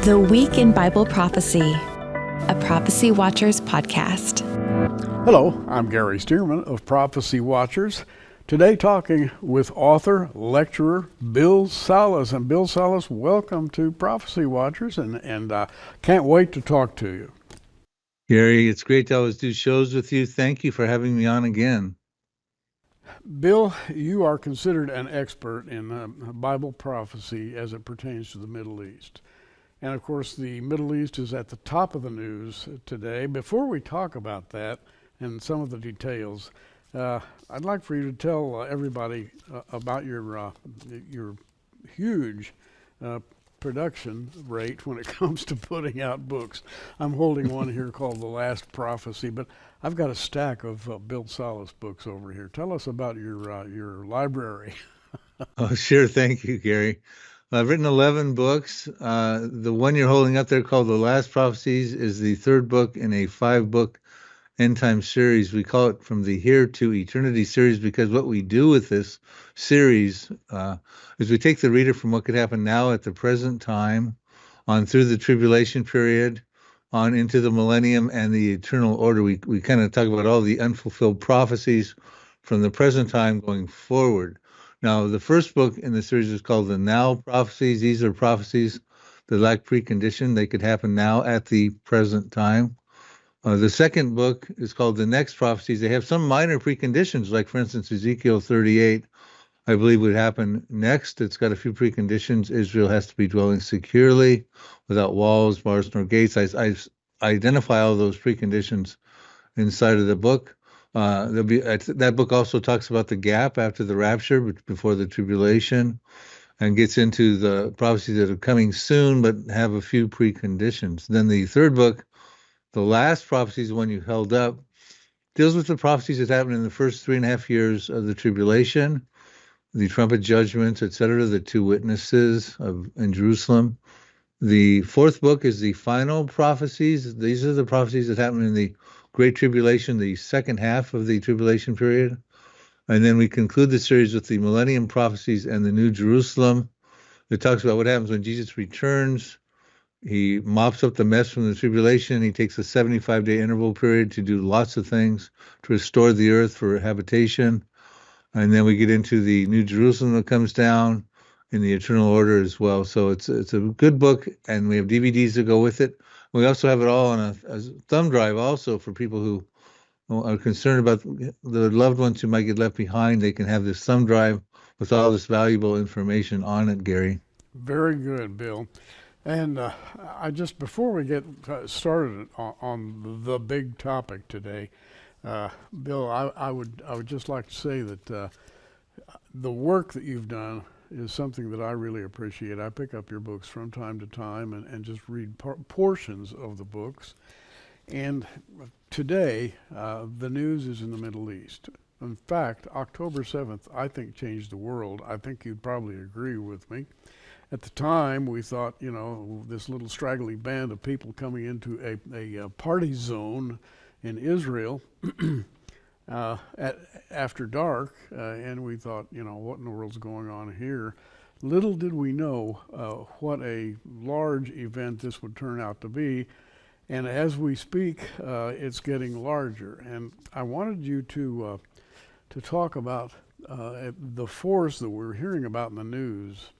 The Week in Bible Prophecy, a Prophecy Watchers podcast. Hello, I'm Gary Stearman of Prophecy Watchers. Today talking with author, lecturer, Bill Salus. And Bill Salus, welcome to Prophecy Watchers, and can't wait to talk to you. Gary, it's great to always do shows with you. Thank you for having me on again. Bill, you are considered an expert in Bible prophecy as it pertains to the Middle East. And of course, the Middle East is at the top of the news today. Before we talk about that and some of the details, I'd like for you to tell everybody about your huge production rate when it comes to putting out books. I'm holding one here called The Last Prophecy, but I've got a stack of Bill Salus books over here. Tell us about your library. Oh, sure. Thank you, Gary. I've written 11 books. The one you're holding up there called The Last Prophecies is the third book in a 5-book end time series. We call it From the Here to Eternity series because what we do with this series is we take the reader from what could happen now at the present time on through the tribulation period on into the millennium and the eternal order. We kind of talk about all the unfulfilled prophecies from the present time going forward. Now, the first book in the series is called The Now Prophecies. These are prophecies that lack precondition. They could happen now at the present time. The second book is called The Next Prophecies. They have some minor preconditions, like, for instance, Ezekiel 38, I believe would happen next. It's got a few preconditions. Israel has to be dwelling securely, without walls, bars, nor gates. I identify all those preconditions inside of the book. That book also talks about the gap after the rapture, before the tribulation, and gets into the prophecies that are coming soon, but have a few preconditions. Then the third book, The Last Prophecies, the one you held up, deals with the prophecies that happened in the first 3.5 years of the tribulation, the trumpet judgments, etc., the two witnesses in Jerusalem. The fourth book is the final prophecies. These are the prophecies that happened in the Great Tribulation, the second half of the tribulation period. And then we conclude the series with the Millennium Prophecies and the New Jerusalem. It talks about what happens when Jesus returns. He mops up the mess from the tribulation. He takes a 75-day interval period to do lots of things to restore the earth for habitation. And then we get into the New Jerusalem that comes down in the eternal order as well. So it's a good book, and we have DVDs that go with it. We also have it all on a thumb drive also for people who are concerned about the loved ones who might get left behind. They can have this thumb drive with all this valuable information on it, Gary. Very good, Bill. And before we get started on the big topic today, Bill, I would just like to say that the work that you've done is something that I really appreciate. I pick up your books from time to time and just read portions of the books. And today, the news is in the Middle East. In fact, October 7th, I think, changed the world. I think you'd probably agree with me. At the time, we thought, this little straggly band of people coming into a party zone in Israel after dark, and we thought, what in the world's going on here? Little did we know what a large event this would turn out to be. And as we speak, it's getting larger. And I wanted you to talk about the force that we're hearing about in the news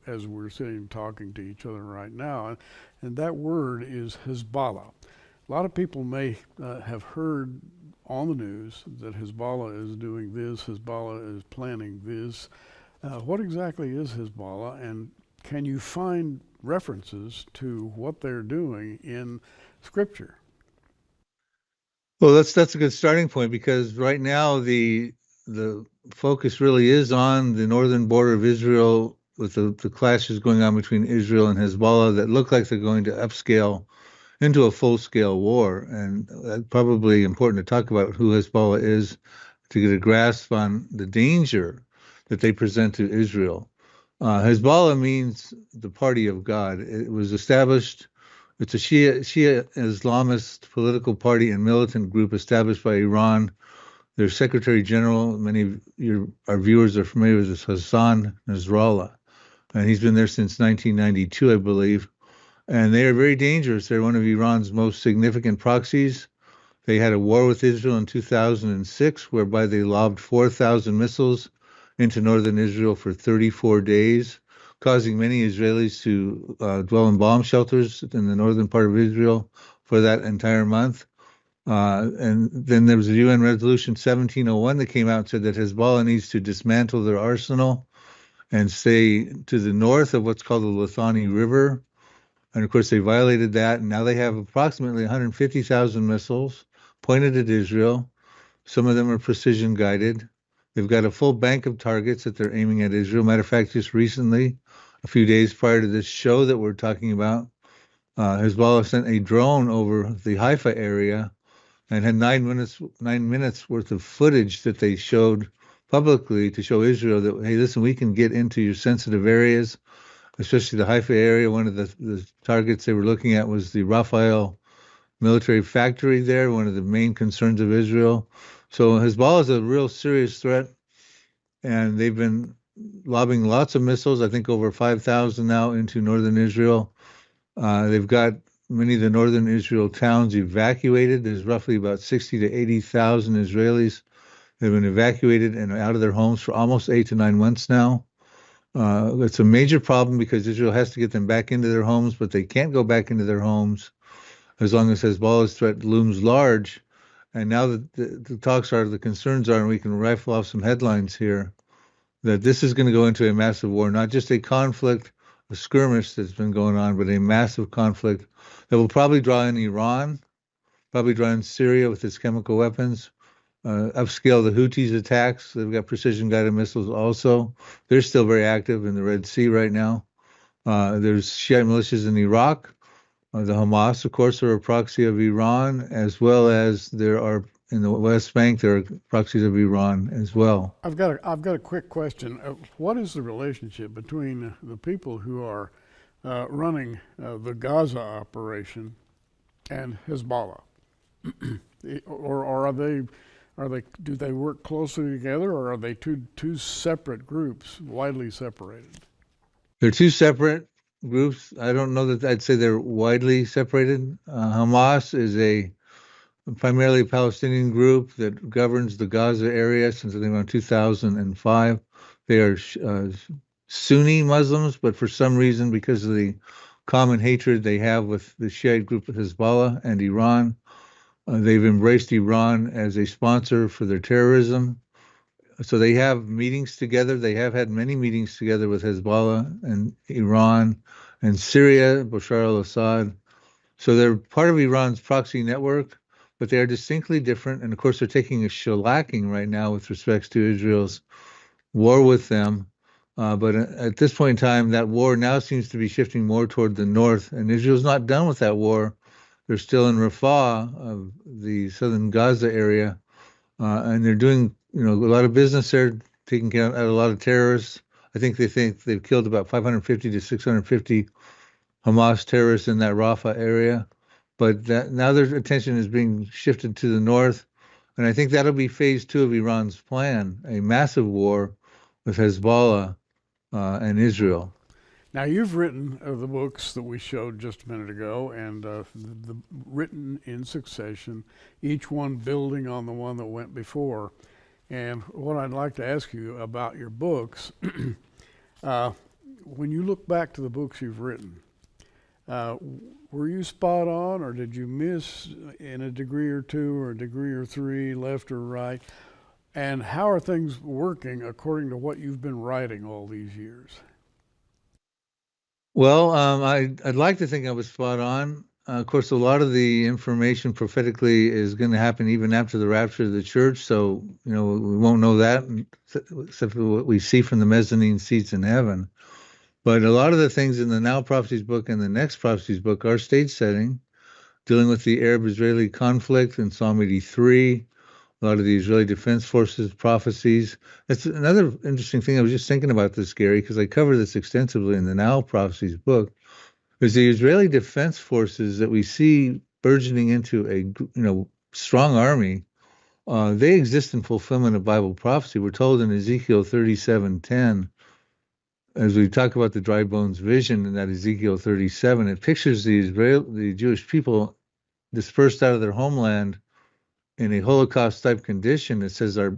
as we're sitting talking to each other right now. And that word is Hezbollah. A lot of people may have heard on the news that Hezbollah is doing this, Hezbollah is planning this. What exactly is Hezbollah, and can you find references to what they're doing in Scripture? Well, that's a good starting point, because right now the focus really is on the northern border of Israel, with the clashes going on between Israel and Hezbollah that look like they're going to upscale into a full-scale war. And that's probably important to talk about who Hezbollah is to get a grasp on the danger that they present to Israel. Hezbollah means the party of God. It was established, it's a Shia Islamist political party and militant group established by Iran. Their Secretary General, many of our viewers are familiar with, this Hassan Nasrallah, and he's been there since 1992, I believe. and they are very dangerous. They're one of Iran's most significant proxies. They had a war with Israel in 2006, whereby they lobbed 4,000 missiles into northern Israel for 34 days, causing many Israelis to dwell in bomb shelters in the northern part of Israel for that entire month. And then there was a UN resolution 1701 that came out and said that Hezbollah needs to dismantle their arsenal and stay to the north of what's called the Litani River. And of course, they violated that. And now they have approximately 150,000 missiles pointed at Israel. Some of them are precision guided. They've got a full bank of targets that they're aiming at Israel. Matter of fact, just recently, a few days prior to this show that we're talking about, Hezbollah sent a drone over the Haifa area and had 9 minutes worth of footage that they showed publicly to show Israel that, hey, listen, we can get into your sensitive areas, especially the Haifa area. One of the targets they were looking at was the Raphael military factory there, one of the main concerns of Israel. So Hezbollah is a real serious threat, and they've been lobbing lots of missiles, I think over 5,000 now, into northern Israel. They've got many of the northern Israel towns evacuated. There's roughly about 60 to 80,000 Israelis that have been evacuated and out of their homes for almost 8 to 9 months now. It's a major problem because Israel has to get them back into their homes, but they can't go back into their homes as long as Hezbollah's threat looms large. And now that the talks are, the concerns are, and we can rifle off some headlines here, that this is going to go into a massive war, not just a conflict, a skirmish that's been going on, but a massive conflict that will probably draw in Iran, probably draw in Syria with its chemical weapons, upscale the Houthis attacks. They've got precision-guided missiles also. They're still very active in the Red Sea right now. There's Shiite militias in Iraq. The Hamas, of course, are a proxy of Iran, as well as there are in the West Bank, there are proxies of Iran as well. I've got a quick question. What is the relationship between the people who are running the Gaza operation and Hezbollah? Or are they do they work closely together, or are they two separate groups, widely separated? They're two separate groups. I don't know that I'd say they're widely separated. Hamas is a primarily Palestinian group that governs the Gaza area since I think around 2005. They are Sunni Muslims, but for some reason, because of the common hatred they have with the Shiite group of Hezbollah and Iran, they've embraced Iran as a sponsor for their terrorism. So they have meetings together. They have had many meetings together with Hezbollah and Iran and Syria, Bashar al-Assad. So they're part of Iran's proxy network, but they are distinctly different. And of course, they're taking a shellacking right now with respect to Israel's war with them. But at this point in time, that war now seems to be shifting more toward the north, and Israel's not done with that war. They're still in Rafah, of the southern Gaza area, and they're doing a lot of business there, taking out a lot of terrorists. I think they've killed about 550 to 650 Hamas terrorists in that Rafah area. But now their attention is being shifted to the north, and I think that'll be phase 2 of Iran's plan, a massive war with Hezbollah and Israel. Now, you've written the books that we showed just a minute ago, and written in succession, each one building on the one that went before. And what I'd like to ask you about your books, when you look back to the books you've written, were you spot on, or did you miss in a degree or two, or a degree or three, left or right? And how are things working according to what you've been writing all these years? Well, I'd like to think I was spot on. Of course, a lot of the information prophetically is going to happen even after the rapture of the church, so we won't know that except for what we see from the mezzanine seats in heaven. But a lot of the things in the Now Prophecies book and the Next Prophecies book are stage setting, dealing with the Arab-Israeli conflict in Psalm 83, a lot of the Israeli Defense Forces prophecies. That's another interesting thing. I was just thinking about this, Gary, because I cover this extensively in the Now Prophecies book, is the Israeli Defense Forces that we see burgeoning into a strong army. They exist in fulfillment of Bible prophecy. We're told in Ezekiel 37:10 as we talk about the dry bones vision in that Ezekiel 37, it pictures the Jewish people dispersed out of their homeland in a Holocaust-type condition. It says a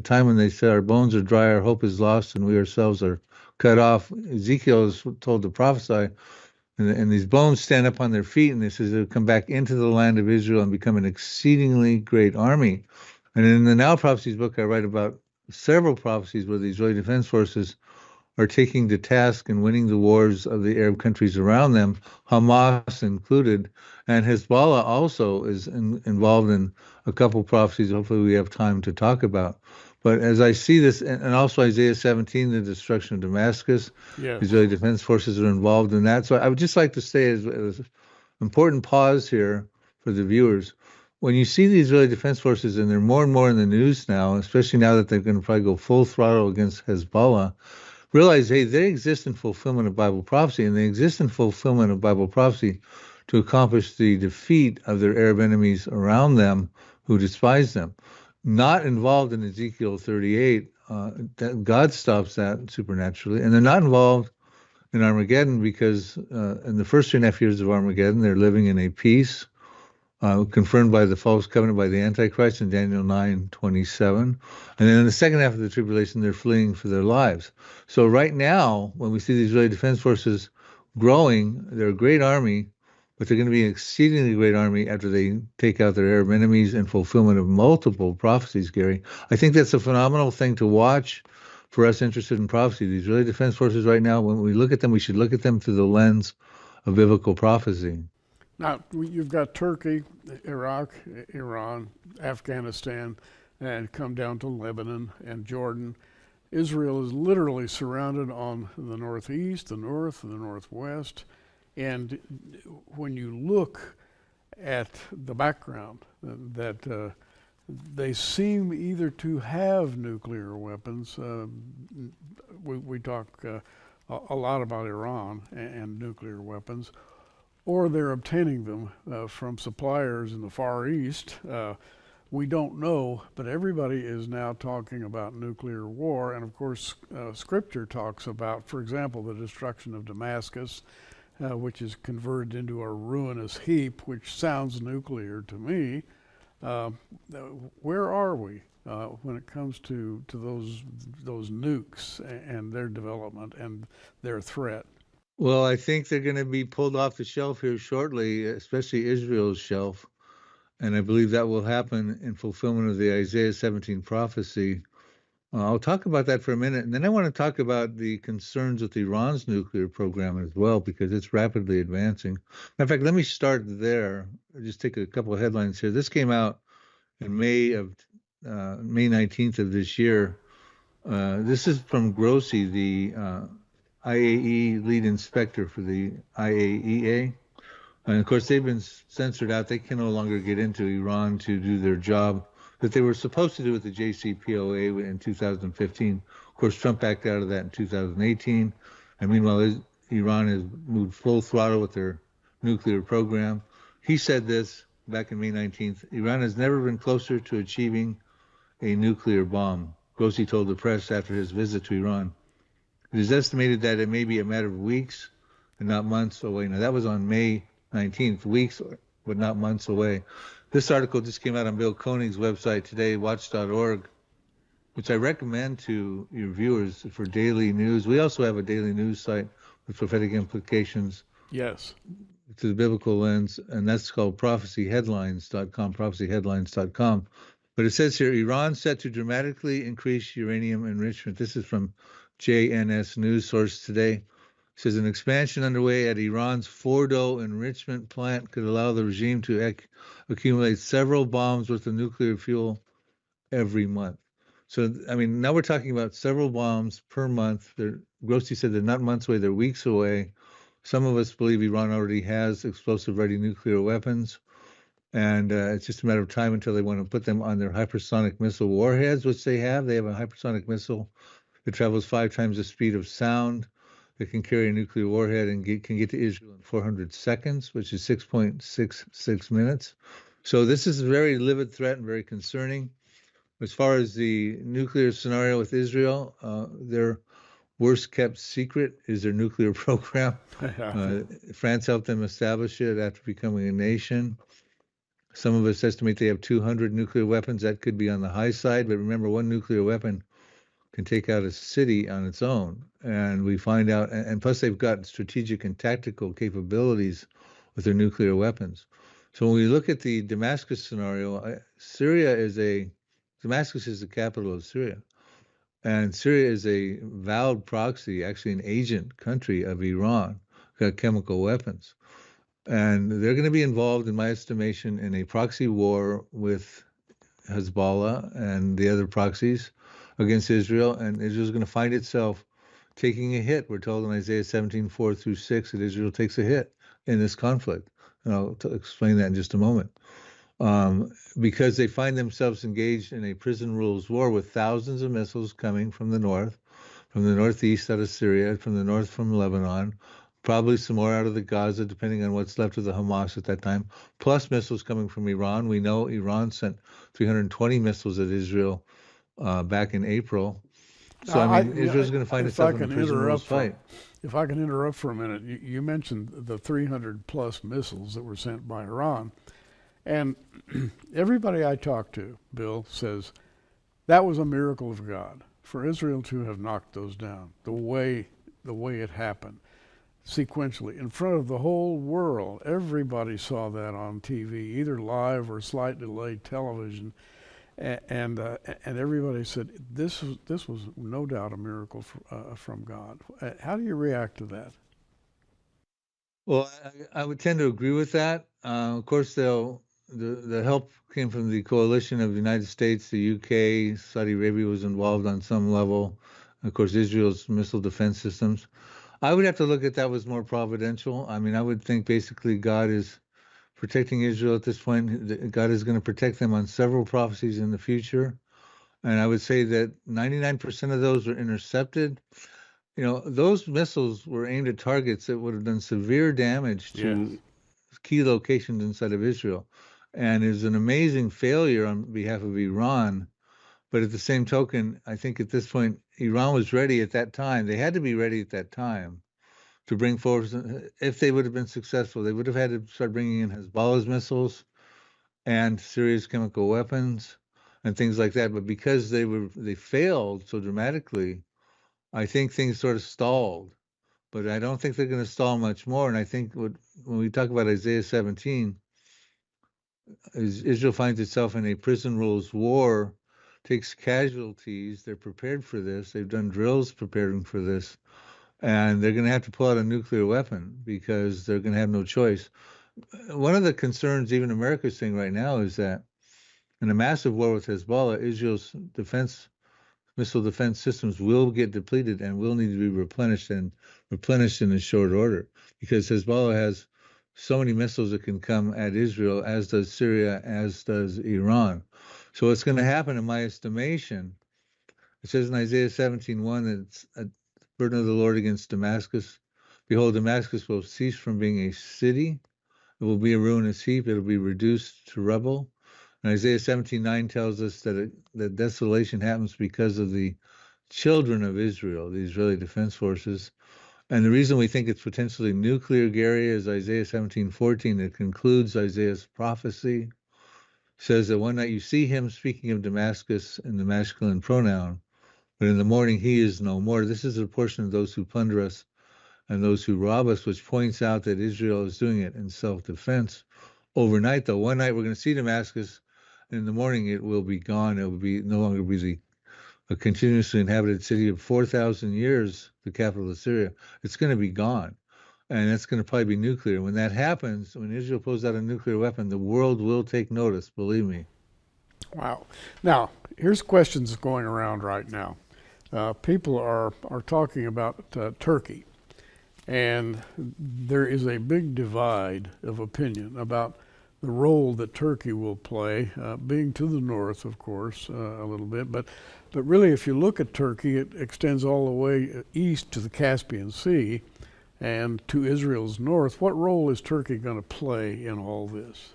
time when they say our bones are dry, our hope is lost, and we ourselves are cut off. Ezekiel is told to prophesy, and these bones stand up on their feet, and it says they'll come back into the land of Israel and become an exceedingly great army. And in the Now Prophecies book, I write about several prophecies where the Israeli Defense Forces are taking to task and winning the wars of the Arab countries around them, Hamas included, and Hezbollah also is involved in a couple prophecies. Hopefully, we have time to talk about. But as I see this, and also Isaiah 17, the destruction of Damascus, Yes. Israeli Defense Forces are involved in that. So I would just like to say, as an important pause here for the viewers, when you see the Israeli Defense Forces, and they're more and more in the news now, especially now that they're going to probably go full throttle against Hezbollah, realize, hey, they exist in fulfillment of Bible prophecy, and they exist in fulfillment of Bible prophecy to accomplish the defeat of their Arab enemies around them who despise them. Not involved in Ezekiel 38, that God stops that supernaturally, and they're not involved in Armageddon because in the first 2.5 years of Armageddon, they're living in a peace confirmed by the false covenant by the Antichrist in Daniel 9:27. And then in the second half of the tribulation, they're fleeing for their lives. So right now, when we see the Israeli Defense Forces growing, they're a great army, but they're going to be an exceedingly great army after they take out their Arab enemies in fulfillment of multiple prophecies, Gary. I think that's a phenomenal thing to watch for us interested in prophecy. The Israeli Defense Forces right now, when we look at them, we should look at them through the lens of biblical prophecy. Now, you've got Turkey, Iraq, Iran, Afghanistan, and come down to Lebanon and Jordan. Israel is literally surrounded on the northeast, the north, and the northwest. And when you look at the background, that they seem either to have nuclear weapons. We talk a lot about Iran and nuclear weapons, or they're obtaining them from suppliers in the Far East. We don't know, but everybody is now talking about nuclear war. And of course, Scripture talks about, for example, the destruction of Damascus, which is converted into a ruinous heap, which sounds nuclear to me. Where are we when it comes to those nukes and their development and their threat? Well, I think they're going to be pulled off the shelf here shortly, especially Israel's shelf. And I believe that will happen in fulfillment of the Isaiah 17 prophecy. I'll talk about that for a minute. And then I want to talk about the concerns with Iran's nuclear program as well, because it's rapidly advancing. In fact, let me start there. I'll just take a couple of headlines here. This came out in May 19th of this year. This is from Grossi, the IAE lead inspector for the IAEA. And of course, they've been censored out. They can no longer get into Iran to do their job that they were supposed to do with the JCPOA in 2015. Of course, Trump backed out of that in 2018. And meanwhile, Iran has moved full throttle with their nuclear program. He said this back in May 19th, Iran has never been closer to achieving a nuclear bomb. Grossi told the press after his visit to Iran. It is estimated that it may be a matter of weeks and not months away. Now, that was on May 19th, weeks, but not months away. This article just came out on Bill Koenig's website today, watch.org, which I recommend to your viewers for daily news. We also have a daily news site with prophetic implications. Yes. To the biblical lens, and that's called prophecyheadlines.com, prophecyheadlines.com. But it says here, Iran set to dramatically increase uranium enrichment. This is from JNS News Source today. It says an expansion underway at Iran's Fordo enrichment plant could allow the regime to accumulate several bombs worth of nuclear fuel every month. So, I mean, now we're talking about several bombs per month. Grossi said they're not months away, they're weeks away. Some of us believe Iran already has explosive-ready nuclear weapons, and it's just a matter of time until they want to put them on their hypersonic missile warheads, which they have. They have a hypersonic missile that travels 5 times the speed of sound. That can carry a nuclear warhead and can get to Israel in 400 seconds, which is 6.66 minutes. So this is a very livid threat and very concerning. As far as the nuclear scenario with Israel, they're worst kept secret is their nuclear program. France helped them establish it after becoming a nation. Some of us estimate they have 200 nuclear weapons. That could be on the high side, but remember, one nuclear weapon can take out a city on its own. And we find out, and plus they've got strategic and tactical capabilities with their nuclear weapons. So when we look at the Damascus scenario, Damascus is the capital of Syria. And Syria is a vowed proxy, actually an agent country of Iran, got chemical weapons. And they're going to be involved, in my estimation, in a proxy war with Hezbollah and the other proxies against Israel. And Israel's going to find itself taking a hit. We're told in Isaiah 17:4-6 that Israel takes a hit in this conflict. And I'll explain that in just a moment. Because they find themselves engaged in a prison rules war with thousands of missiles coming from the northeast out of Syria, from the north from Lebanon, probably some more out of the Gaza, depending on what's left of the Hamas at that time, plus missiles coming from Iran. We know Iran sent 320 missiles at Israel back in April. So, Israel's going to find itself in a prison rules fight. If I can interrupt for a minute, you mentioned the 300 plus missiles that were sent by Iran. And everybody I talk to, Bill, says that was a miracle of God for Israel to have knocked those down the way it happened, sequentially, in front of the whole world. Everybody saw that on TV, either live or slightly delayed television, and everybody said this was no doubt a miracle from God. How do you react to that? Well, I would tend to agree with that. Of course, the help came from the coalition of the United States, the UK, Saudi Arabia was involved on some level. Of course, Israel's missile defense systems. I would have to look at that as more providential. I mean, I would think basically God is protecting Israel at this point. God is going to protect them on several prophecies in the future. And I would say that 99% of those were intercepted. You know, those missiles were aimed at targets that would have done severe damage to key locations inside of Israel. And it was an amazing failure on behalf of Iran. But at the same token, I think at this point, Iran was ready at that time. They had to be ready at that time to bring forward. If they would have been successful, they would have had to start bringing in Hezbollah's missiles and Syria's chemical weapons and things like that. But because they failed so dramatically, I think things sort of stalled. But I don't think they're going to stall much more. And I think when we talk about Isaiah 17, Israel finds itself in a prison rules war, takes casualties. They're prepared for this. They've done drills preparing for this. And they're going to have to pull out a nuclear weapon because they're going to have no choice. One of the concerns even America's seeing right now is that in a massive war with Hezbollah, Israel's missile defense systems will get depleted and will need to be replenished in a short order, because Hezbollah has so many missiles that can come at Israel, as does Syria, as does Iran. So what's going to happen, in my estimation, it says in Isaiah 17:1 that it's a burden of the Lord against Damascus. Behold, Damascus will cease from being a city. It will be a ruinous heap. It will be reduced to rubble. And Isaiah 17:9 tells us that desolation happens because of the children of Israel, the Israeli Defense Forces. And the reason we think it's potentially nuclear, Gary, is Isaiah 17:14. It concludes Isaiah's prophecy. Says that one night you see him speaking of Damascus in the masculine pronoun, but in the morning he is no more. This is a portion of those who plunder us and those who rob us, which points out that Israel is doing it in self-defense. Overnight, though, one night we're going to see Damascus. In the morning, it will be gone. It will be no longer be a continuously inhabited city of 4,000 years, the capital of Syria. It's going to be gone. And that's going to probably be nuclear. When that happens, when Israel pulls out a nuclear weapon, the world will take notice, believe me. Wow. Now, here's questions going around right now. People are talking about Turkey. And there is a big divide of opinion about the role that Turkey will play, being to the north, of course, a little bit. But really, if you look at Turkey, it extends all the way east to the Caspian Sea and to Israel's north. What role is Turkey going to play in all this?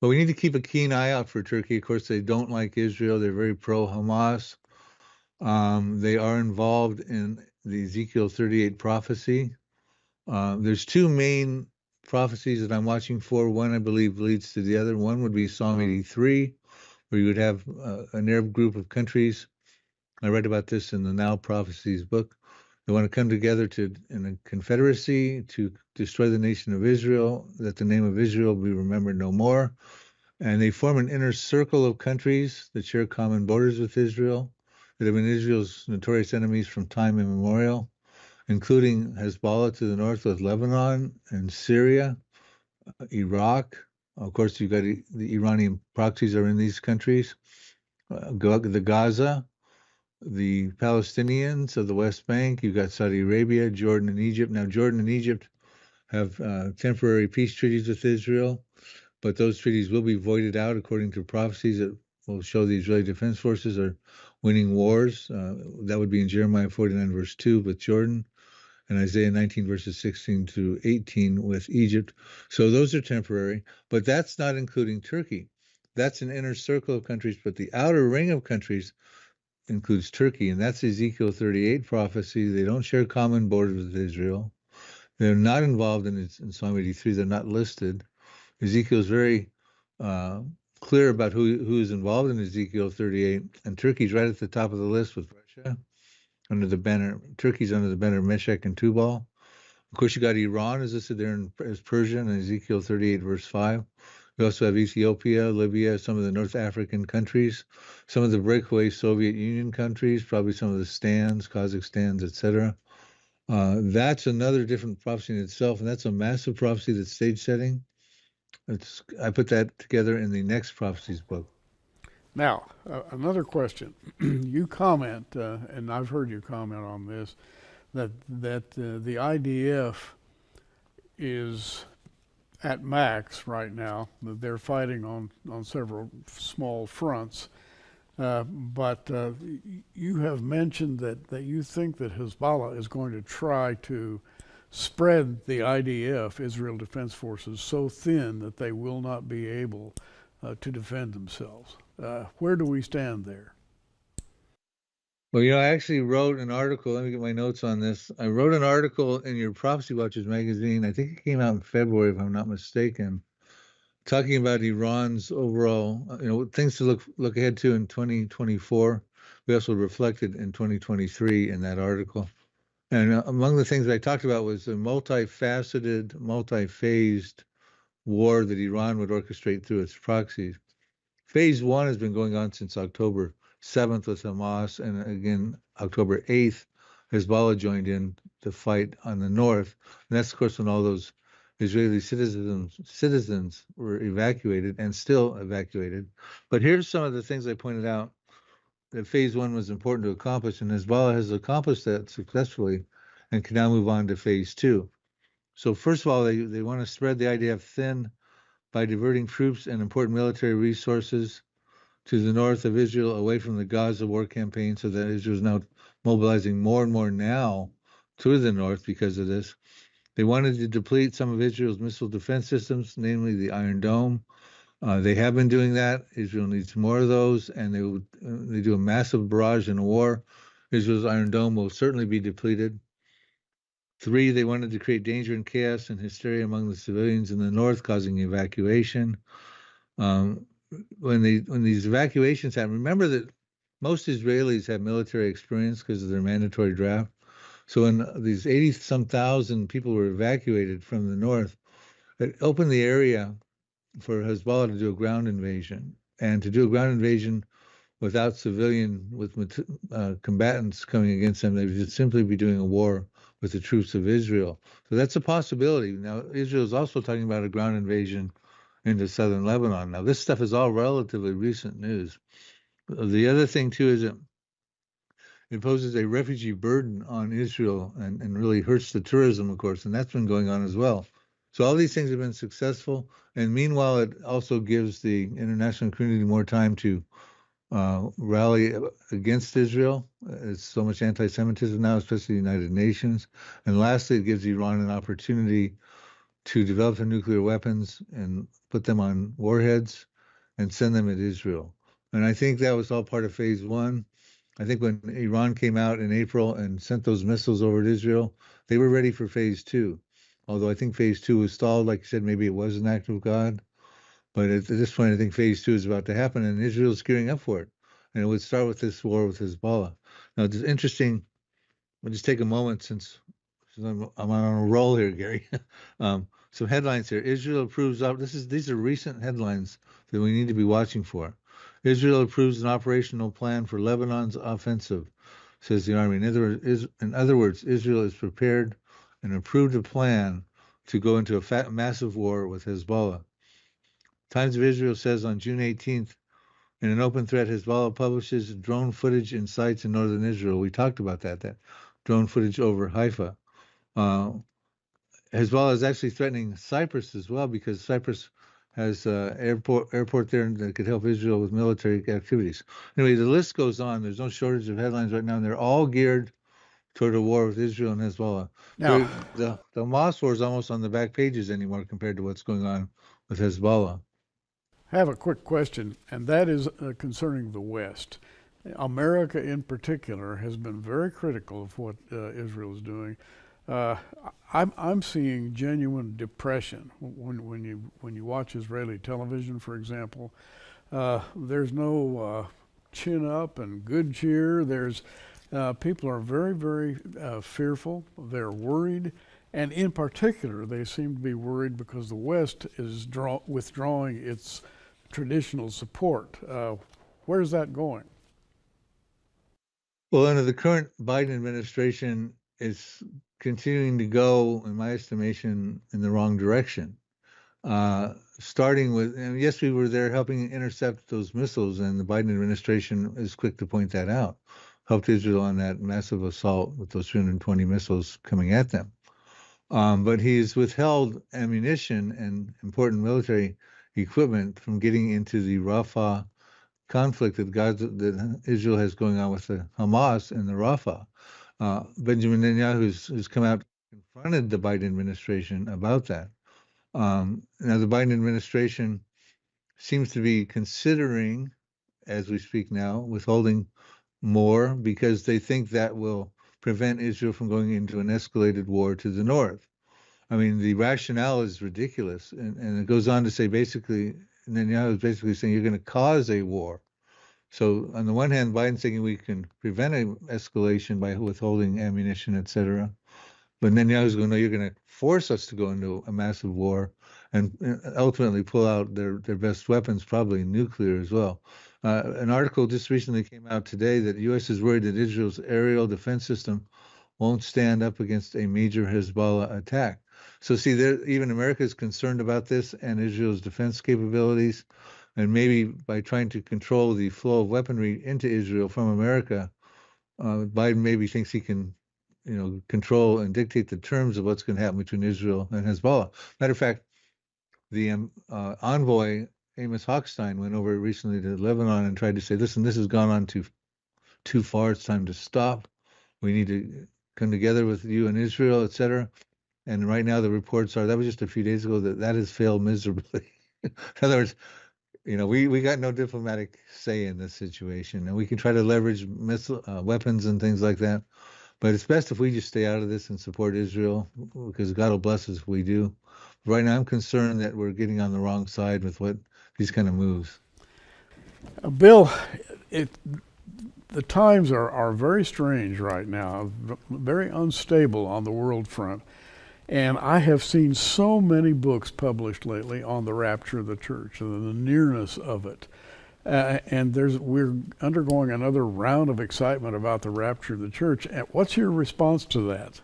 Well, we need to keep a keen eye out for Turkey. Of course, they don't like Israel. They're very pro-Hamas. They are involved in the Ezekiel 38 prophecy. There's two main prophecies that I'm watching for. One, I believe, leads to the other. One would be Psalm 83, where you would have an Arab group of countries. I read about this in the Now Prophecies book. They want to come together in a confederacy to destroy the nation of Israel, that the name of Israel be remembered no more. And they form an inner circle of countries that share common borders with Israel, that have been Israel's notorious enemies from time immemorial, including Hezbollah to the north with Lebanon and Syria, Iraq. Of course, you've got the Iranian proxies are in these countries, the Gaza, the Palestinians of the West Bank. You've got Saudi Arabia, Jordan, and Egypt. Now, Jordan and Egypt have temporary peace treaties with Israel, but those treaties will be voided out according to prophecies that will show the Israeli Defense Forces are winning wars. That would be in Jeremiah 49, verse 2 with Jordan, and Isaiah 19, verses 16 to 18 with Egypt. So those are temporary, but that's not including Turkey. That's an inner circle of countries, but the outer ring of countries includes Turkey, and that's Ezekiel 38 prophecy. They don't share common borders with Israel. They're not involved in Psalm 83. They're not listed. Ezekiel is very clear about who is involved in Ezekiel 38, and Turkey's right at the top of the list with Russia under the banner. Turkey's under the banner Meshach and Tubal. Of course, you got Iran as listed there as Persia in Ezekiel 38, verse 5. We also have Ethiopia, Libya, some of the North African countries, some of the breakaway Soviet Union countries, probably some of the Stans, Kazakhstans, etc. That's another different prophecy in itself, and that's a massive prophecy that's stage setting. I put that together in the next prophecies book. Now, another question. You comment, and I've heard you comment on this, that the IDF is at max right now. That they're fighting on several small fronts. But you have mentioned that you think that Hezbollah is going to try to spread the IDF, Israel Defense Forces, so thin that they will not be able to defend themselves. Where do we stand there? Well, I actually wrote an article. Let me get my notes on this. I wrote an article in your Prophecy Watchers magazine. I think it came out in February, if I'm not mistaken, talking about Iran's overall, things to look ahead to in 2024. We also reflected in 2023 in that article. And among the things I talked about was a multifaceted, multi-phased war that Iran would orchestrate through its proxies. Phase one has been going on since October 7th with Hamas, and again, October 8th, Hezbollah joined in to fight on the north. And that's, of course, when all those Israeli citizens were evacuated and still evacuated. But here's some of the things I pointed out that phase one was important to accomplish, and Hezbollah has accomplished that successfully and can now move on to phase two. So first of all, they want to spread the IDF thin by diverting troops and important military resources to the north of Israel, away from the Gaza war campaign, so that Israel is now mobilizing more and more now to the north because of this. They wanted to deplete some of Israel's missile defense systems, namely the Iron Dome. They have been doing that. Israel needs more of those, and they do a massive barrage in a war. Israel's Iron Dome will certainly be depleted. 3, they wanted to create danger and chaos and hysteria among the civilians in the north, causing evacuation. When these evacuations happen, remember that most Israelis have military experience because of their mandatory draft. So when these 80-some thousand people were evacuated from the north, it opened the area for Hezbollah to do a ground invasion. And to do a ground invasion without combatants coming against them, they would just simply be doing a war with the troops of Israel. So that's a possibility. Now, Israel is also talking about a ground invasion into southern Lebanon. Now, this stuff is all relatively recent news. The other thing, too, is it imposes a refugee burden on Israel and really hurts the tourism, of course, and that's been going on as well. So all these things have been successful, and meanwhile, it also gives the international community more time to rally against Israel. There's so much anti-Semitism now, especially the United Nations. And lastly, it gives Iran an opportunity to develop their nuclear weapons and put them on warheads and send them at Israel. And I think that was all part of phase one. I think when Iran came out in April and sent those missiles over to Israel, they were ready for phase two. Although I think phase two was stalled, like you said, maybe it was an act of God. But at this point, I think phase two is about to happen, and Israel's gearing up for it. And it would start with this war with Hezbollah. Now, it's interesting. I'll just take a moment since I'm on a roll here, Gary. Some headlines here. Israel approves. These are recent headlines that we need to be watching for. Israel approves an operational plan for Lebanon's offensive, says the army. In other words, Israel is prepared and approved a plan to go into a massive war with Hezbollah. Times of Israel says on June 18th, in an open threat, Hezbollah publishes drone footage in sites in northern Israel. We talked about that drone footage over Haifa. Hezbollah is actually threatening Cyprus as well, because Cyprus has airport there that could help Israel with military activities. Anyway, the list goes on. There's no shortage of headlines right now, and they're all geared toward a war with Israel and Hezbollah. Now, The Hamas war is almost on the back pages anymore compared to what's going on with Hezbollah. I have a quick question, and that is concerning the West. America, in particular, has been very critical of what Israel is doing. I'm seeing genuine depression when you watch Israeli television, for example. There's no chin up and good cheer. There's people are very, very fearful. They're worried, and in particular, they seem to be worried because the West is withdrawing its traditional support. Where's that going? Well, under the current Biden administration, it's continuing to go, in my estimation, in the wrong direction. Starting with, and yes, we were there helping intercept those missiles, and the Biden administration is quick to point that out. Helped Israel on that massive assault with those 320 missiles coming at them. But he's withheld ammunition and important military equipment from getting into the Rafah conflict that Israel has going on with the Hamas and the Rafah. Benjamin Netanyahu has come out and confronted the Biden administration about that. Now, the Biden administration seems to be considering, as we speak now, withholding more because they think that will prevent Israel from going into an escalated war to the north. I mean, the rationale is ridiculous. And it goes on to say basically, Netanyahu is basically saying you're going to cause a war. So on the one hand, Biden's thinking we can prevent an escalation by withholding ammunition, et cetera. But Netanyahu's going, no, you're going to force us to go into a massive war and ultimately pull out their best weapons, probably nuclear as well. An article just recently came out today that the U.S. is worried that Israel's aerial defense system won't stand up against a major Hezbollah attack. So see, even America is concerned about this and Israel's defense capabilities. And maybe by trying to control the flow of weaponry into Israel from America, Biden maybe thinks he can, control and dictate the terms of what's going to happen between Israel and Hezbollah. Matter of fact, the envoy Amos Hochstein went over recently to Lebanon and tried to say, listen, this has gone on too far. It's time to stop. We need to come together with you and Israel, et cetera. And right now the reports are, that was just a few days ago, that has failed miserably. In other words, we got no diplomatic say in this situation, and we can try to leverage missile weapons and things like that. But it's best if we just stay out of this and support Israel, because God will bless us if we do. Right now, I'm concerned that we're getting on the wrong side with these kind of moves. Bill, the times are very strange right now, very unstable on the world front. And I have seen so many books published lately on the rapture of the church and the nearness of it. And we're undergoing another round of excitement about the rapture of the church. What's your response to that?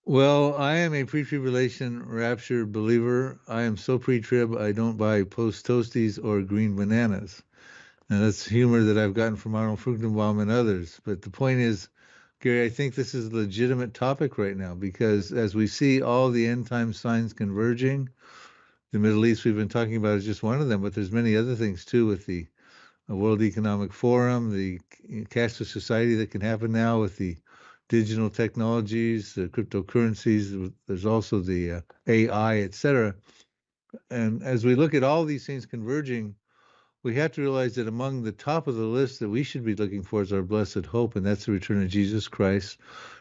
Well, I am a pre-tribulation rapture believer. I am so pre-trib, I don't buy post toasties or green bananas. Now, that's humor that I've gotten from Arnold Fruchtenbaum and others. But the point is, Gary, I think this is a legitimate topic right now, because as we see all the end time signs converging, the Middle East we've been talking about is just one of them, but there's many other things too, with the World Economic Forum, the cashless society that can happen now with the digital technologies, the cryptocurrencies. There's also the AI, et cetera. And as we look at all these things converging, we have to realize that among the top of the list that we should be looking for is our blessed hope, and that's the return of Jesus Christ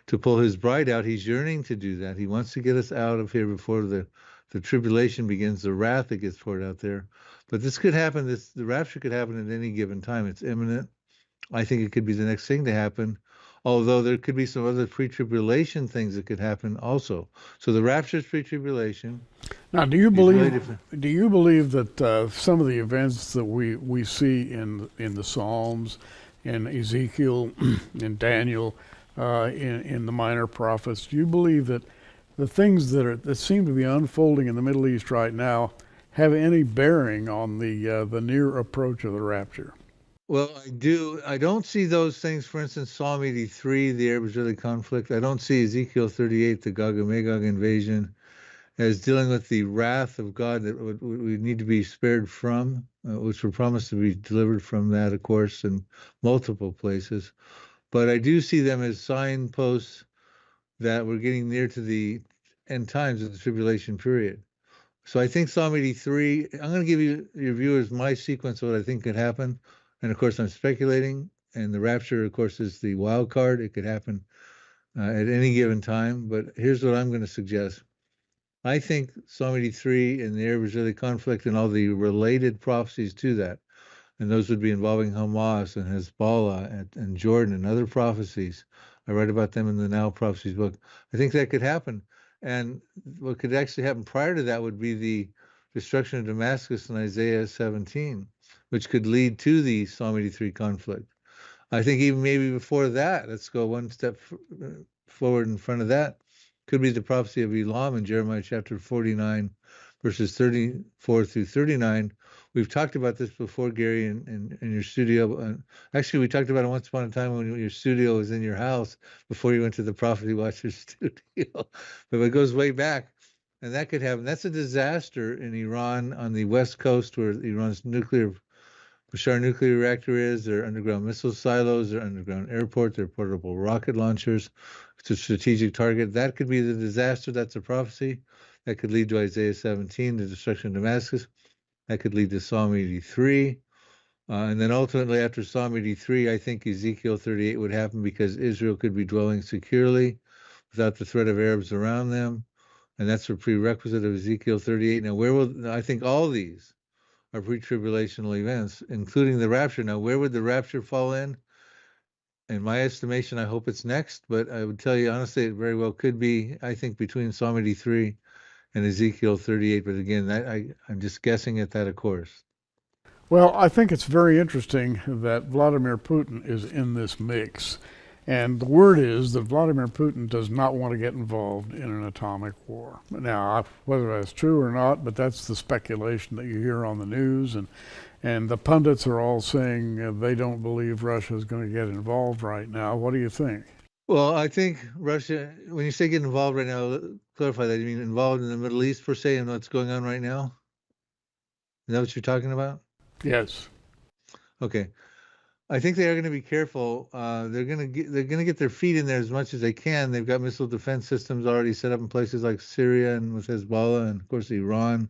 to pull his bride out. He's yearning to do that. He wants to get us out of here before the tribulation begins, the wrath that gets poured out there. But this could happen. The rapture could happen at any given time. It's imminent. I think it could be the next thing to happen, although there could be some other pre-tribulation things that could happen also. So the rapture is pre-tribulation. Now, do you believe that some of the events that we see in the Psalms, in Ezekiel, in Daniel, in the minor prophets, do you believe that the things that seem to be unfolding in the Middle East right now have any bearing on the near approach of the rapture? Well, I do. I don't see those things. For instance, Psalm 83, the Arab-Israeli conflict. I don't see Ezekiel 38, the Gog and Magog invasion, as dealing with the wrath of God that we need to be spared from, which we're promised to be delivered from that, of course, in multiple places. But I do see them as signposts that we're getting near to the end times of the tribulation period. So I think Psalm 83, I'm going to give you, your viewers, my sequence of what I think could happen. And of course, I'm speculating. And the rapture, of course, is the wild card. It could happen at any given time. But here's what I'm going to suggest. I think Psalm 83 and the Arab-Israeli conflict and all the related prophecies to that, and those would be involving Hamas and Hezbollah and Jordan and other prophecies. I write about them in the Now Prophecies book. I think that could happen. And what could actually happen prior to that would be the destruction of Damascus in Isaiah 17, which could lead to the Psalm 83 conflict. I think even maybe before that, let's go one step forward in front of that, could be the prophecy of Elam in Jeremiah chapter 49, verses 34 through 39. We've talked about this before, Gary, in your studio. Actually, we talked about it once upon a time when your studio was in your house before you went to the Prophecy Watcher studio. But it goes way back, and that could happen. That's a disaster in Iran on the west coast, where Iran's Bashar nuclear reactor is, their underground missile silos, their underground airport, their portable rocket launchers. It's a strategic target. That could be the disaster. That's a prophecy. That could lead to Isaiah 17, the destruction of Damascus. That could lead to Psalm 83. And then ultimately after Psalm 83, I think Ezekiel 38 would happen because Israel could be dwelling securely without the threat of Arabs around them. And that's a prerequisite of Ezekiel 38. Now, I think all these are pre-tribulational events, including the rapture. Now, where would the rapture fall in? In my estimation, I hope it's next, but I would tell you honestly, it very well could be, I think, between Psalm 83 and Ezekiel 38. But again, I'm just guessing at that, of course. Well, I think it's very interesting that Vladimir Putin is in this mix. And the word is that Vladimir Putin does not want to get involved in an atomic war. Now, whether that's true or not, but that's the speculation that you hear on the news. And the pundits are all saying they don't believe Russia is going to get involved right now. What do you think? Well, I think Russia, when you say get involved right now, clarify that. You mean involved in the Middle East, per se, and what's going on right now? Is that what you're talking about? Yes. Okay. I think they are going to be careful. They're going to get their feet in there as much as they can. They've got missile defense systems already set up in places like Syria and with Hezbollah and of course Iran.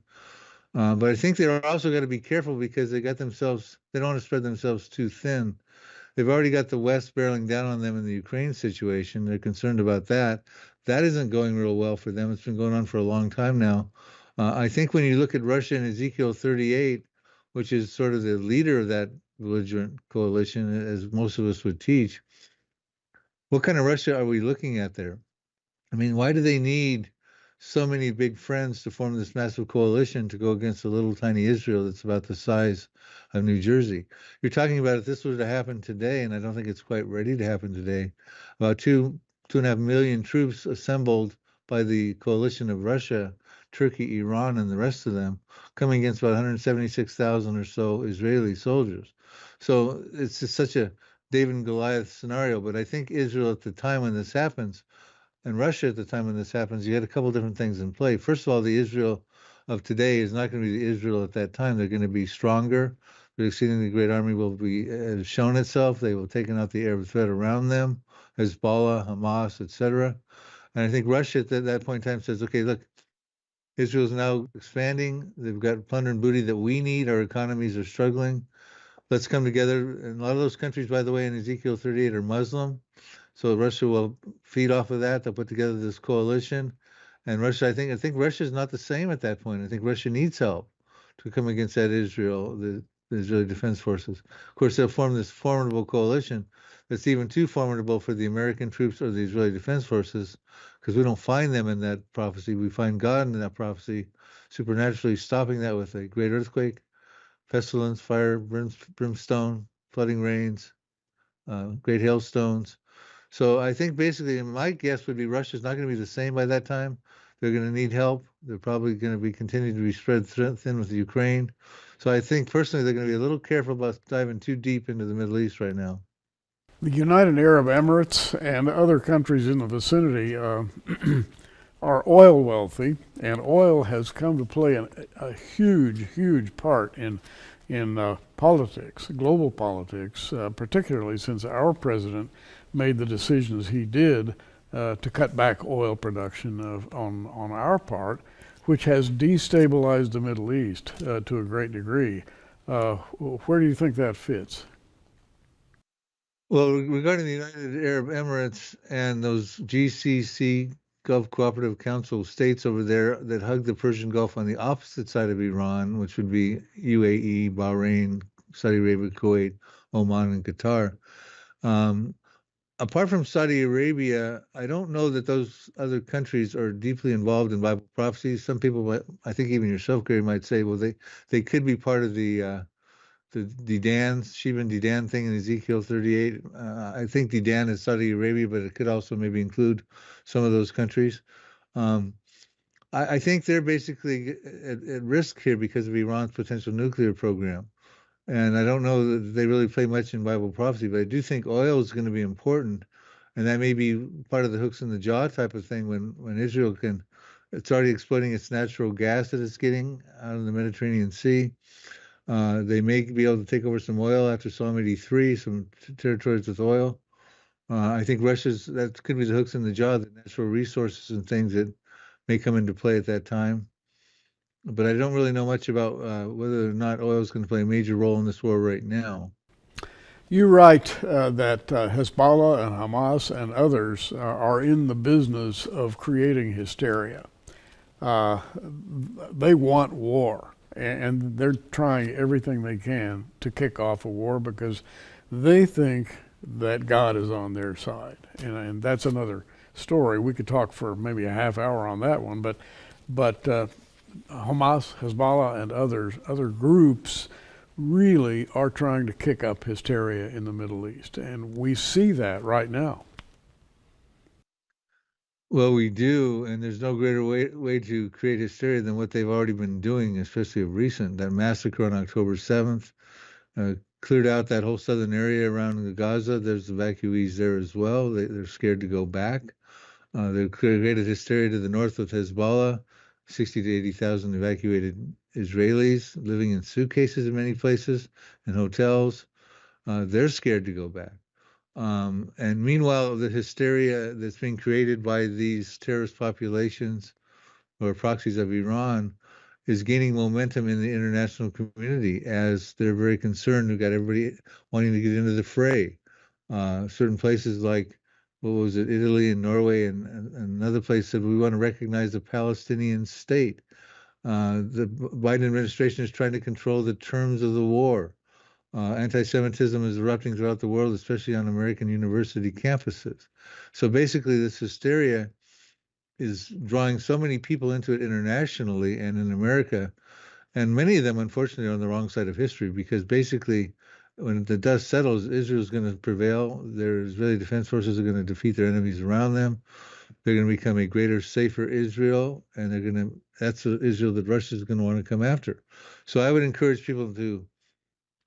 But I think they're also got to be careful because they don't want to spread themselves too thin. They've already got the West barreling down on them in the Ukraine situation. They're concerned about that. That isn't going real well for them. It's been going on for a long time now. I think when you look at Russia and Ezekiel 38, which is sort of the leader of that belligerent coalition, as most of us would teach, what kind of Russia are we looking at there? I mean, why do they need so many big friends to form this massive coalition to go against a little tiny Israel that's about the size of New Jersey? You're talking about if this was to happen today, and I don't think it's quite ready to happen today, about 2.5 million troops assembled by the coalition of Russia, Turkey, Iran, and the rest of them, coming against about 176,000 or so Israeli soldiers. So it's just such a David and Goliath scenario. But I think Israel at the time when this happens, and Russia at the time when this happens, you had a couple different things in play. First of all, the Israel of today is not going to be the Israel at that time. They're going to be stronger. Their exceedingly great army will be shown itself. They will have taken out the Arab threat around them, Hezbollah, Hamas, etc. And I think Russia at that point in time says, okay, look, Israel's now expanding. They've got plunder and booty that we need. Our economies are struggling. let's come together. And a lot of those countries, by the way, in Ezekiel 38 are Muslim. So Russia will feed off of that. They'll put together this coalition. And Russia, I think Russia is not the same at that point. I think Russia needs help to come against that the Israeli Defense Forces. Of course, they'll form this formidable coalition that's even too formidable for the American troops or the Israeli Defense Forces, because we don't find them in that prophecy. We find God in that prophecy, supernaturally stopping that with a great earthquake, pestilence, fire, brimstone, flooding rains, great hailstones. So I think basically my guess would be Russia's not going to be the same by that time. They're going to need help. They're probably going to be continuing to be spread thin with Ukraine. So I think personally they're going to be a little careful about diving too deep into the Middle East right now. The United Arab Emirates and other countries in the vicinity are oil wealthy, and oil has come to play a huge part in politics, global politics, particularly since our president made the decisions he did to cut back oil production on our part, which has destabilized the Middle East to a great degree. Where do you think that fits? Well, regarding the United Arab Emirates and those GCC, Gulf Cooperative Council states over there that hug the Persian Gulf on the opposite side of Iran, which would be UAE, Bahrain, Saudi Arabia, Kuwait, Oman, and Qatar. Apart from Saudi Arabia, I don't know that those other countries are deeply involved in Bible prophecy. Some people might, I think even yourself, Gary, might say, well, they could be part of the Dedan, Sheba and Dedan thing in Ezekiel 38. I think Dedan is Saudi Arabia, but it could also maybe include some of those countries. I think they're basically at risk here because of Iran's potential nuclear program. And I don't know that they really play much in Bible prophecy, but I do think oil is going to be important. And that may be part of the hooks in the jaw type of thing when Israel it's already exploiting its natural gas that it's getting out of the Mediterranean Sea. They may be able to take over some oil after Psalm 83, some territories with oil. I think that could be the hooks in the jaw, the natural resources and things that may come into play at that time. But I don't really know much about whether or not oil is going to play a major role in this war right now. You write that Hezbollah and Hamas and others are in the business of creating hysteria. They want war, and they're trying everything they can to kick off a war because they think that God is on their side. And that's another story. We could talk for maybe a half hour on that one, but Hamas, Hezbollah, and other groups really are trying to kick up hysteria in the Middle East, and we see that right now. Well, we do, and there's no greater way to create hysteria than what they've already been doing, especially of recent. That massacre on October 7th cleared out that whole southern area around Gaza. There's evacuees there as well. They're scared to go back. They created hysteria to the north with Hezbollah. 60 to 80,000 evacuated Israelis living in suitcases in many places and hotels. They're scared to go back. And meanwhile, the hysteria that's being created by these terrorist populations or proxies of Iran is gaining momentum in the international community as they're very concerned. We've got everybody wanting to get into the fray. Certain places like, what was it, Italy and Norway and another place said, we want to recognize the Palestinian state. The Biden administration is trying to control the terms of the war. Anti-Semitism is erupting throughout the world, especially on American university campuses. So basically this hysteria is drawing so many people into it internationally and in America. And many of them, unfortunately, are on the wrong side of history because basically when the dust settles, Israel's going to prevail. Their Israeli defense forces are going to defeat their enemies around them. They're going to become a greater, safer Israel, and that's the Israel that Russia is going to want to come after. So I would encourage people to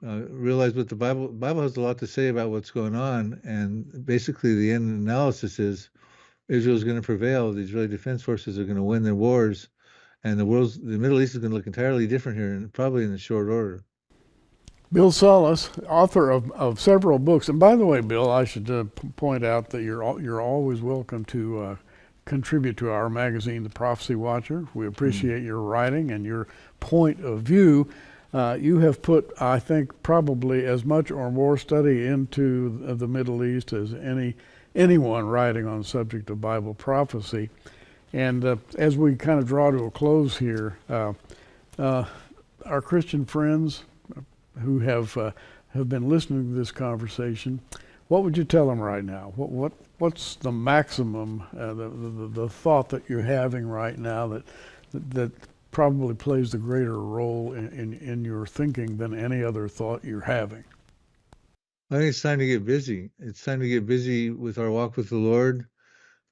realize what the Bible has a lot to say about what's going on, and basically the end analysis is Israel is going to prevail. The Israeli defense forces are going to win their wars, and the Middle East is going to look entirely different here, and probably in a short order. Bill Salus, author of several books, and by the way, Bill, I should point out that you're always welcome to contribute to our magazine, The Prophecy Watcher. We appreciate your writing and your point of view. You have put, I think, probably as much or more study into the Middle East as anyone writing on the subject of Bible prophecy. And as we kind of draw to a close here, our Christian friends who have been listening to this conversation, what would you tell them right now? What's the maximum, the thought that you're having right now that probably plays the greater role in your thinking than any other thought you're having? I think it's time to get busy. It's time to get busy with our walk with the Lord,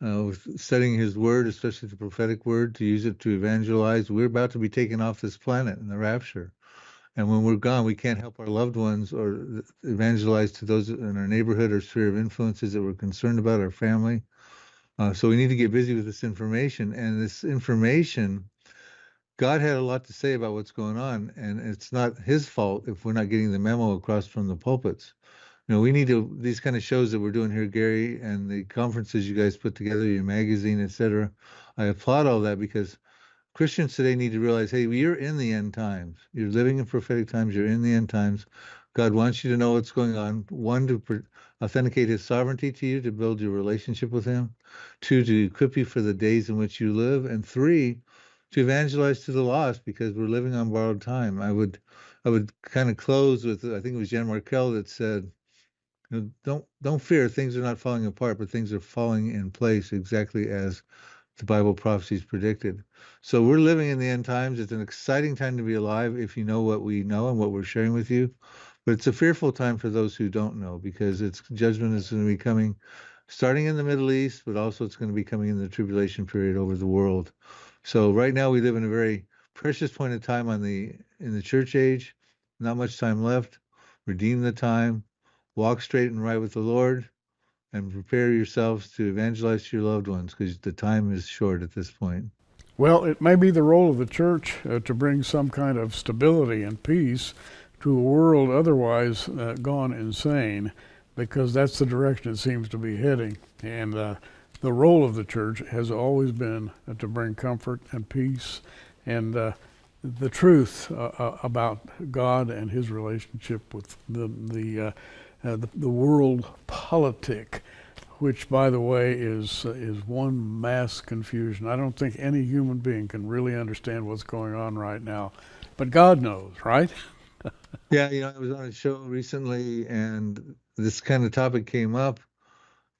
with studying His Word, especially the prophetic word, to use it to evangelize. We're about to be taken off this planet in the rapture. And when we're gone, we can't help our loved ones or evangelize to those in our neighborhood or sphere of influences that we're concerned about, our family. So we need to get busy with this information. And this information, God had a lot to say about what's going on, and it's not His fault if we're not getting the memo across from the pulpits. We need to, these kind of shows that we're doing here, Gary, and the conferences you guys put together, your magazine, etc. I applaud all that because Christians today need to realize, hey, you're in the end times. You're living in prophetic times. You're in the end times. God wants you to know what's going on. One, to authenticate His sovereignty to you, to build your relationship with Him. Two, to equip you for the days in which you live. And three, to evangelize to the lost, because we're living on borrowed time. I would kind of close with, I think it was Jan Markell that said, don't fear, things are not falling apart, but things are falling in place exactly as the Bible prophecies predicted. So we're living in the end times. It's an exciting time to be alive if you know what we know and what we're sharing with you. But it's a fearful time for those who don't know, because judgment is going to be coming, starting in the Middle East, but also it's going to be coming in the tribulation period over the world. So right now we live in a very precious point of time in the church age. Not much time left. Redeem the time. Walk straight and right with the Lord, and prepare yourselves to evangelize to your loved ones, because the time is short at this point. Well, it may be the role of the church to bring some kind of stability and peace to a world otherwise gone insane, because that's the direction it seems to be heading. And the role of the church has always been to bring comfort and peace and the truth about God and His relationship with the world politic, which, by the way, is one mass confusion. I don't think any human being can really understand what's going on right now, but God knows, right? Yeah, I was on a show recently, and this kind of topic came up.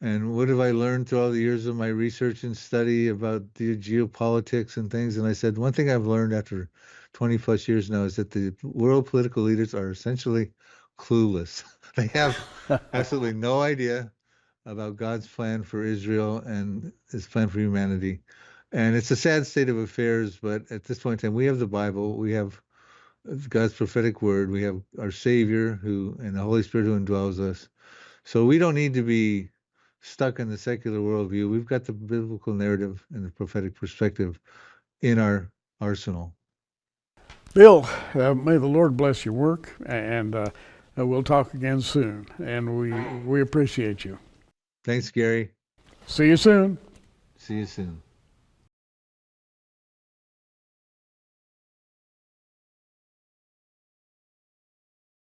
And what have I learned through all the years of my research and study about the geopolitics and things? And I said, one thing I've learned after 20 plus years now is that the world political leaders are essentially clueless. They have absolutely no idea about God's plan for Israel and His plan for humanity. And it's a sad state of affairs, but at this point in time, we have the Bible, we have God's prophetic word, we have our Savior and the Holy Spirit who indwells us. So we don't need to be stuck in the secular worldview. We've got the biblical narrative and the prophetic perspective in our arsenal. Bill, may the Lord bless your work, and we'll talk again soon. And we appreciate you. Thanks, Gary. See you soon. See you soon.